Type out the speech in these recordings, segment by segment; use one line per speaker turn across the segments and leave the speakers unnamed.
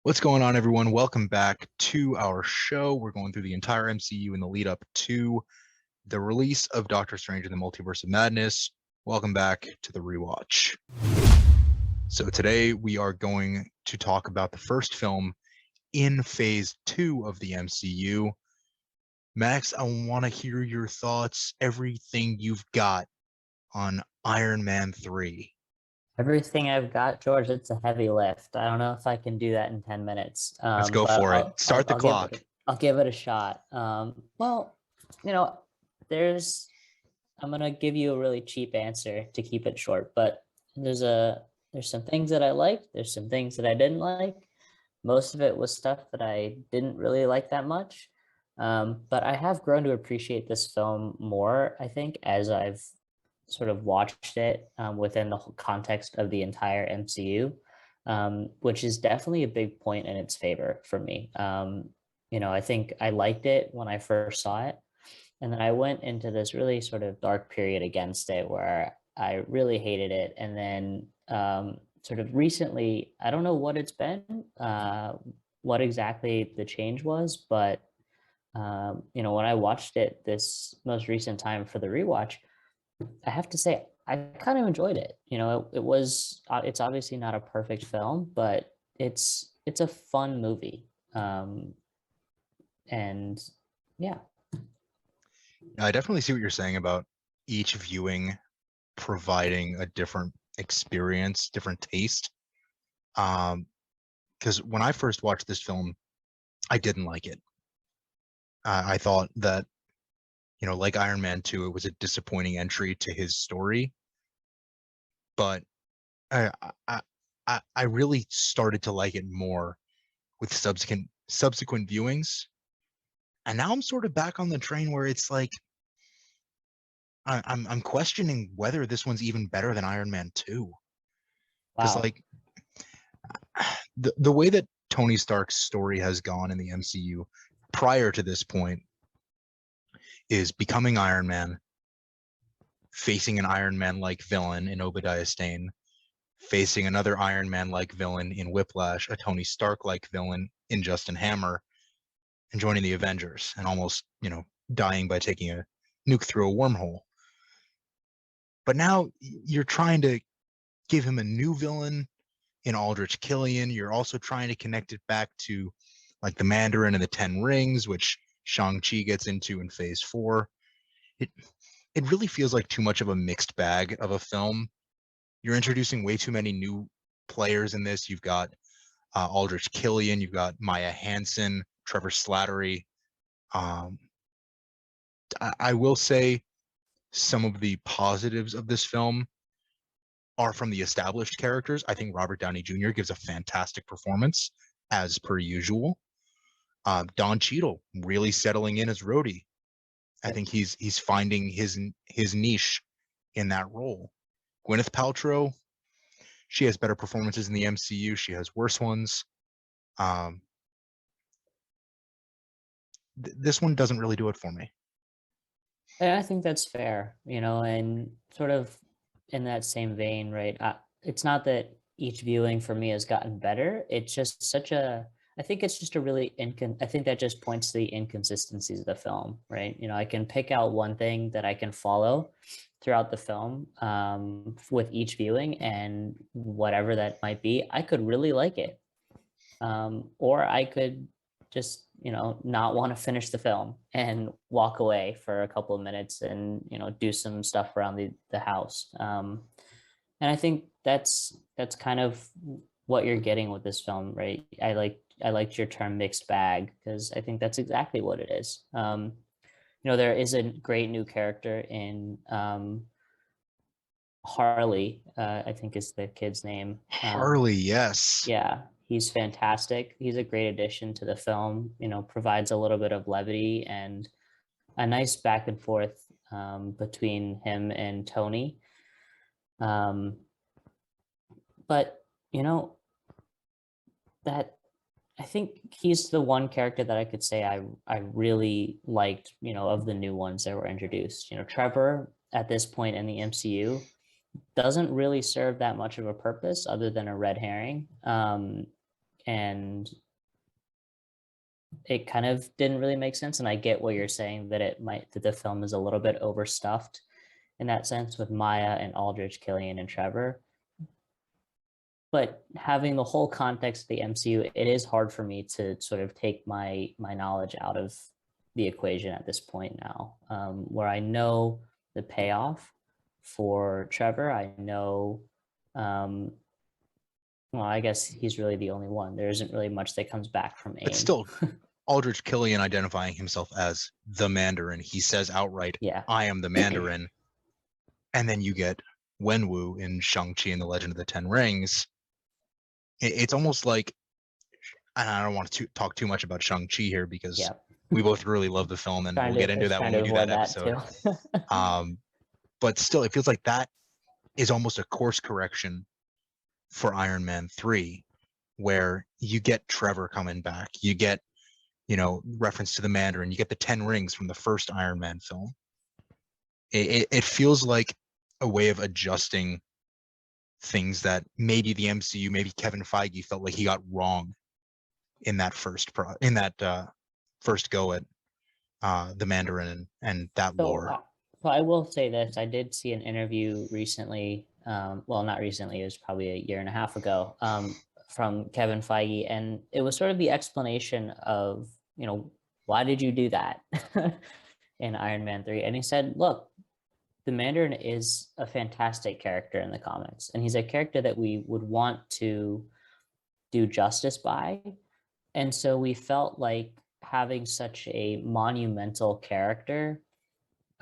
What's going on, everyone? Welcome back to our show. We're going through the entire MCU in the lead up to the release of Doctor Strange in the Multiverse of Madness. Welcome back to the Rewatch. So today we are going to talk about the first film in Phase 2 of the MCU. Max, I want to hear your thoughts, everything you've got on Iron Man 3.
Everything I've got, George, it's a heavy lift. I don't know if I can do that in 10 minutes.
Let's go
But
for it.
I'll, I'll
Start the
I'll give
clock.
it I'll give it a shot. Well, you know, there's I'm gonna give you a really cheap answer to keep it short, but there's some things that I liked, there's some things that I didn't like. Most of it was stuff that I didn't really like that much. But I have grown to appreciate this film more, I think, as I've sort of watched it within the whole context of the entire MCU, which is definitely a big point in its favor for me. I think I liked it when I first saw it. And then I went into this really sort of dark period against it where I really hated it. And then sort of recently, I don't know what it's been, what exactly the change was, but when I watched it this most recent time for the rewatch, I have to say I kind of enjoyed it. It's obviously not a perfect film, but it's a fun movie. And yeah.
I definitely see what you're saying about each viewing providing a different experience, different taste. Because when I first watched this film, I didn't like it. I thought that, like Iron Man 2, it was a disappointing entry to his story. But I, I really started to like it more with subsequent viewings. And now I'm sort of back on the train where it's like I'm questioning whether this one's even better than Iron Man 2. Because
Wow.
like the way that Tony Stark's story has gone in the MCU prior to this point is becoming Iron Man, facing an Iron Man-like villain in Obadiah Stane, facing another Iron Man-like villain in Whiplash, a Tony Stark-like villain in Justin Hammer, and joining the Avengers and almost, dying by taking a nuke through a wormhole. But now you're trying to give him a new villain in Aldrich Killian. You're also trying to connect it back to like the Mandarin and the Ten Rings, which Shang-Chi gets into in Phase 4. It really feels like too much of a mixed bag of a film. You're introducing way too many new players in this. You've got Aldrich Killian, you've got Maya Hansen, Trevor Slattery. I will say some of the positives of this film are from the established characters. I think Robert Downey Jr. gives a fantastic performance, as per usual. Don Cheadle really settling in as Rhodey. I think he's finding his niche in that role. Gwyneth Paltrow, she has better performances in the MCU. She has worse ones. This one doesn't really do it for me.
And I think that's fair, and sort of in that same vein, right? It's not that each viewing for me has gotten better. It's just I think it's just a really I think that just points to the inconsistencies of the film, right? I can pick out one thing that I can follow throughout the film with each viewing, and whatever that might be, I could really like it. Or I could just not want to finish the film and walk away for a couple of minutes and do some stuff around the house. And I think that's kind of what you're getting with this film, right? I liked your term mixed bag, because I think that's exactly what it is. There is a great new character in Harley, I think is the kid's name.
Harley, yes.
Yeah, he's fantastic. He's a great addition to the film, provides a little bit of levity and a nice back and forth between him and Tony. But, that I think he's the one character that I could say I really liked, of the new ones that were introduced. Trevor at this point in the MCU doesn't really serve that much of a purpose other than a red herring. and it kind of didn't really make sense. And I get what you're saying, that the film is a little bit overstuffed in that sense, with Maya and Aldrich, Killian, and Trevor. But having the whole context of the MCU, it is hard for me to sort of take my knowledge out of the equation at this point now, where I know the payoff for Trevor. I know, well, I guess he's really the only one. There isn't really much that comes back from AIM.
But still, Aldrich Killian identifying himself as the Mandarin. He says outright,
yeah,
I am the Mandarin. And then you get Wenwu in Shang-Chi and the Legend of the Ten Rings. It's almost like, and I don't want to talk too much about Shang-Chi here because
yeah.
we both really love the film, and we'll get into that when we do that episode. But still, it feels like that is almost a course correction for Iron Man 3, where you get Trevor coming back, you get, reference to the Mandarin, you get the 10 rings from the first Iron Man film. It feels like a way of adjusting things that maybe the MCU, maybe Kevin Feige felt like he got wrong in that first go at the Mandarin and that lore.
So I will say this: I did see an interview recently. Well, not recently; it was probably a year and a half ago, from Kevin Feige, and it was sort of the explanation of, why did you do that in Iron Man 3? And he said, look, the Mandarin is a fantastic character in the comics, and he's a character that we would want to do justice by. And so we felt like having such a monumental character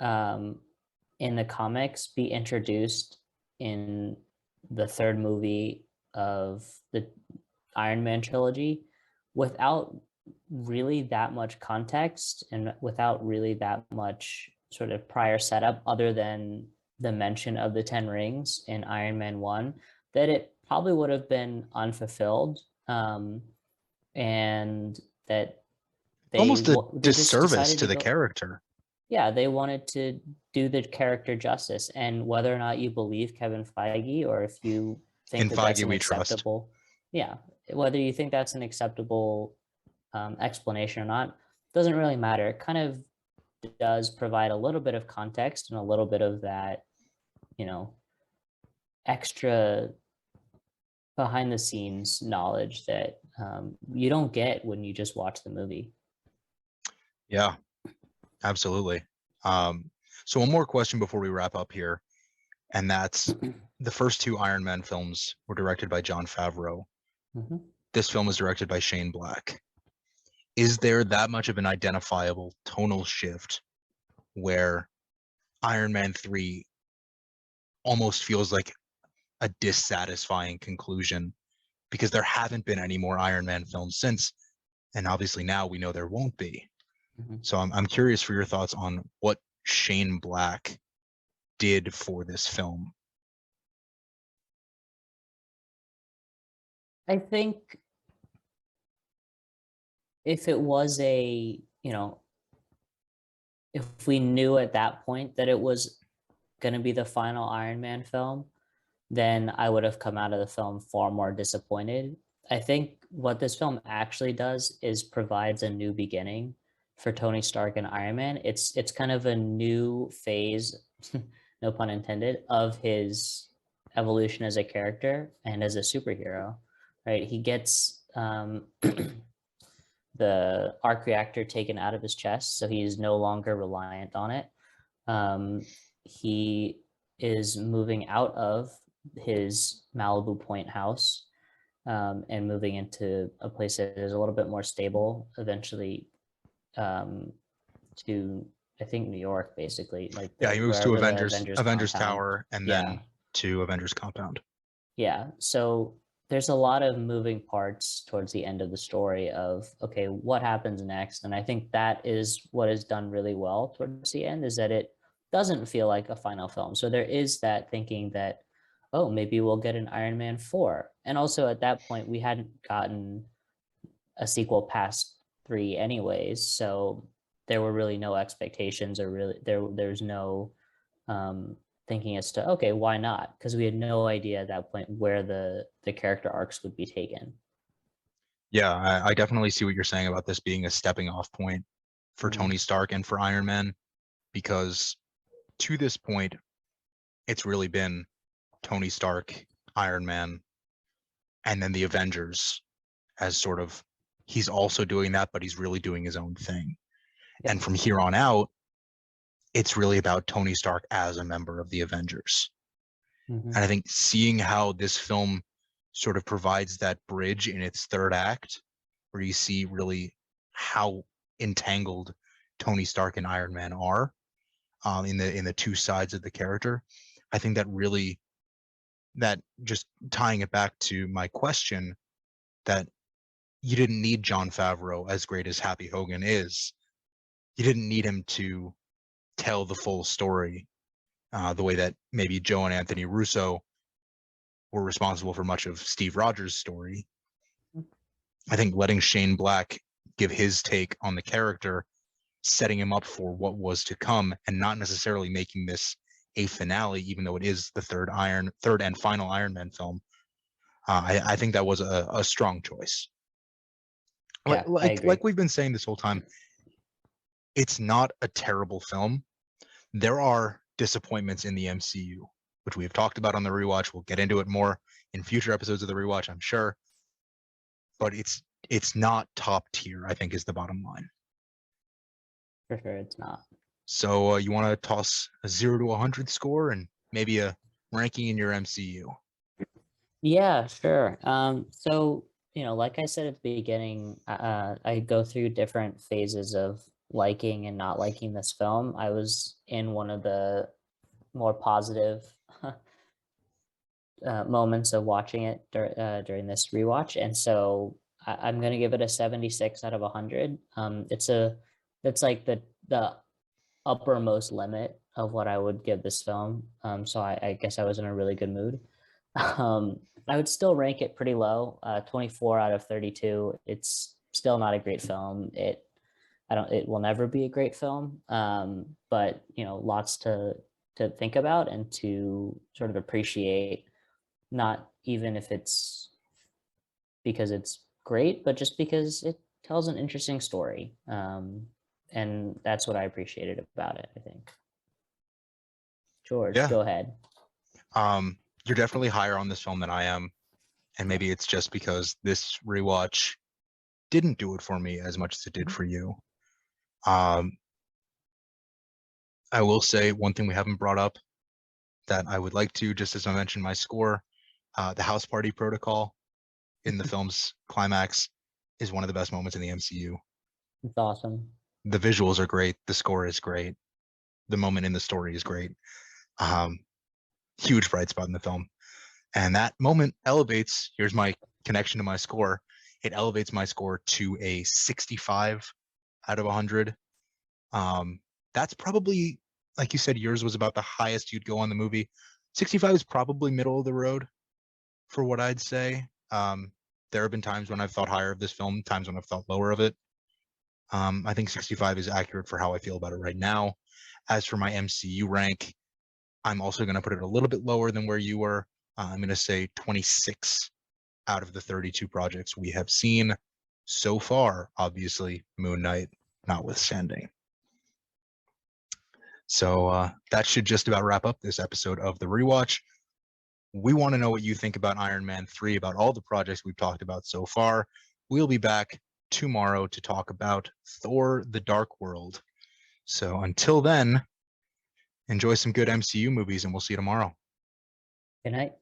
in the comics be introduced in the third movie of the Iron Man trilogy without really that much context and without really that much sort of prior setup, other than the mention of the 10 rings in Iron Man 1, that it probably would have been unfulfilled, and that they
almost a
they just
disservice to the
go,
character.
Yeah, they wanted to do the character justice, and whether or not you believe Kevin Feige, or if you think that's an acceptable, yeah, whether you think that's an acceptable explanation or not, doesn't really matter. It kind of does provide a little bit of context and a little bit of that, extra behind the scenes knowledge that you don't get when you just watch the movie.
Yeah, absolutely. So one more question before we wrap up here, and that's the first two Iron Man films were directed by Jon Favreau.
Mm-hmm.
This film is directed by Shane Black. Is there that much of an identifiable tonal shift where Iron Man 3 almost feels like a dissatisfying conclusion, because there haven't been any more Iron Man films since, and obviously now we know there won't be. Mm-hmm. So I'm curious for your thoughts on what Shane Black did for this film.
I think if it was if we knew at that point that it was going to be the final Iron Man film, then I would have come out of the film far more disappointed. I think what this film actually does is provides a new beginning for Tony Stark and Iron Man. It's kind of a new phase, no pun intended, of his evolution as a character and as a superhero, right? He gets the arc reactor taken out of his chest, so he's no longer reliant on it. He is moving out of his Malibu Point house and moving into a place that is a little bit more stable, eventually to, I think, New York, basically. Like
he moves to Avengers Tower, and then to Avengers Compound.
Yeah, so there's a lot of moving parts towards the end of the story of, okay, what happens next? And I think that is what is done really well towards the end, is that it doesn't feel like a final film. So there is that thinking that, oh, maybe we'll get an Iron Man 4. And also at that point, we hadn't gotten a sequel past 3 anyways. So there were really no expectations, or really there's no thinking as to, okay, why not? Because we had no idea at that point where the character arcs would be taken.
Yeah, I definitely see what you're saying about this being a stepping off point for
Mhm.
Tony Stark and for Iron Man, because to this point, it's really been Tony Stark, Iron Man, and then the Avengers as sort of, he's also doing that, but he's really doing his own thing.
Yep.
And from here on out, it's really about Tony Stark as a member of the Avengers.
Mhm.
And I think seeing how this film sort of provides that bridge in its third act, where you see really how entangled Tony Stark and Iron Man are in the two sides of the character, I think that really, that just tying it back to my question, that you didn't need Jon Favreau, as great as Happy Hogan is, you didn't need him to tell the full story the way that maybe Joe and Anthony Russo were responsible for much of Steve Rogers' story. I think letting Shane Black give his take on the character, setting him up for what was to come, and not necessarily making this a finale, even though it is the third and final Iron Man film. I think that was a strong choice.
Yeah, I agree.
Like we've been saying this whole time, it's not a terrible film. There are disappointments in the MCU, which we have talked about on the rewatch. We'll get into it more in future episodes of the rewatch, I'm sure. But it's not top tier, I think, is the bottom line.
For sure, it's not.
So you want to toss a 0 to 100 score and maybe a ranking in your MCU?
Yeah, sure. So, like I said at the beginning, I go through different phases of liking and not liking this film. I was in one of the more positive moments of watching it during this rewatch, and so I'm gonna give it a 76 out of 100. That's like the uppermost limit of what I would give this film. So I guess I was in a really good mood. I would still rank it pretty low, 24 out of 32. It's still not a great film. It will never be a great film. But lots to think about and to sort of appreciate, not even if it's because it's great, but just because it tells an interesting story. And that's what I appreciated about it, I think. George,
Yeah.
go ahead.
You're definitely higher on this film than I am. And maybe it's just because this rewatch didn't do it for me as much as it did for you. I will say one thing we haven't brought up that I would like to, just as I mentioned my score, the house party protocol in the film's climax is one of the best moments in the MCU.
It's awesome.
The visuals are great. The score is great. The moment in the story is great. Huge bright spot in the film. And that moment elevates, here's my connection to my score. It elevates my score to a 65 out of 100. That's probably, like you said, yours was about the highest you'd go on the movie. 65 is probably middle of the road for what I'd say. There have been times when I've thought higher of this film, times when I've thought lower of it. I think 65 is accurate for how I feel about it right now. As for my MCU rank, I'm also going to put it a little bit lower than where you were. I'm going to say 26 out of the 32 projects we have seen so far, obviously Moon Knight notwithstanding. So that should just about wrap up this episode of The Rewatch. We want to know what you think about Iron Man 3, about all the projects we've talked about so far. We'll be back tomorrow to talk about Thor: The Dark World. So until then, enjoy some good MCU movies, and we'll see you tomorrow.
Good night.